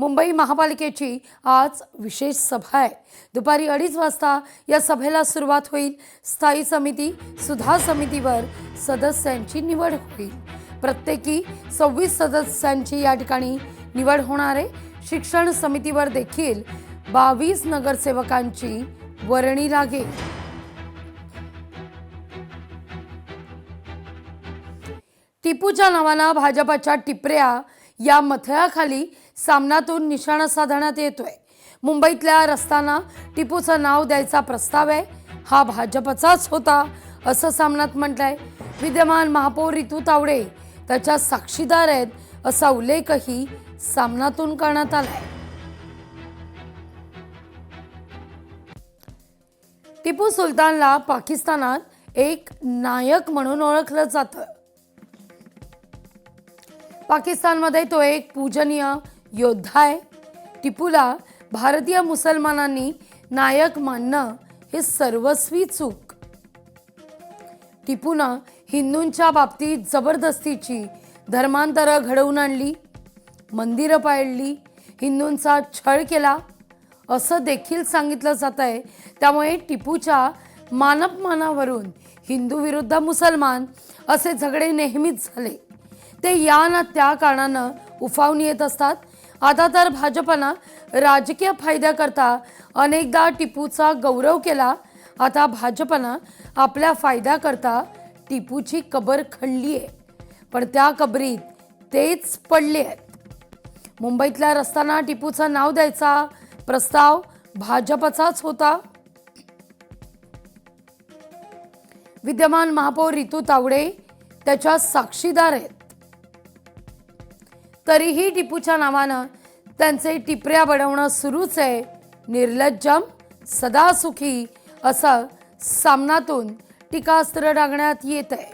मुंबई महापालिकेची आज विशेष सभा आहे। दुपारी 2:30 वाजता या सभेला सुरुवात होईल। स्थायी समिती सुधा समितीवर सदस्यांची निवड होईल। प्रत्येकी 26 सदस्यांची या ठिकाणी निवड होणार आहे। शिक्षण समितीवर देखील 22 नगरसेवकांची वर्णी लागेल। टिपूच्या नावाने भाजपच्या टिपऱ्या या मथळ्याखाली सामनातून निशाणा साधण्यात येतोय। मुंबईतल्या रस्त्यांना टिपूचं नाव द्यायचा प्रस्ताव आहे, हा भाजपचाच होता असं सामनात म्हटलंय। विद्यमान महापौर रितू तावडे त्याच्या साक्षीदार आहेत असा उल्लेखही सामनातून करण्यात आलाय। टिपू सुलतानला पाकिस्तानात एक नायक म्हणून ओळखलं जातं। पाकिस्तानमध्ये तो एक पूजनीय योद्धा आहे। टिपूला भारतीय मुसलमानांनी नायक मानणं हे सर्वस्वी चूक। टिपूनं हिंदूंच्या बाबतीत जबरदस्तीची धर्मांतरं घडवून आणली, मंदिरं पाडली, हिंदूंचा छळ केला असं देखील सांगितलं जात आहे। त्यामुळे टिपूच्या मानपमानावरून हिंदू विरुद्ध मुसलमान असे झगडे नेहमीच झाले। ते या ना त्या कारणानं उफावून येत असतात। आता तर भाजपनं राजकीय फायद्याकरता अनेकदा टिपूचा गौरव केला। आता भाजपनं आपल्या फायद्याकरता टिपूची कबर खणली आहे, पण त्या कबरीत तेच पडले आहेत। मुंबईतल्या रस्त्यांना टिपूचं नाव द्यायचा प्रस्ताव भाजपचाच होता। विद्यमान महापौर रितू तावडे त्याच्या साक्षीदार आहेत। तरीही टिपूच्या नावानं त्यांचे टिपऱ्या बनवणं सुरूच आहे। निर्लज्जम सदा सुखी असं सामनातून टीकास्त्र डागण्यात येत आहे।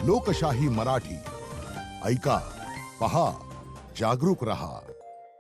लोकशाही मराठी ऐका, पहा, जागरूक रहा।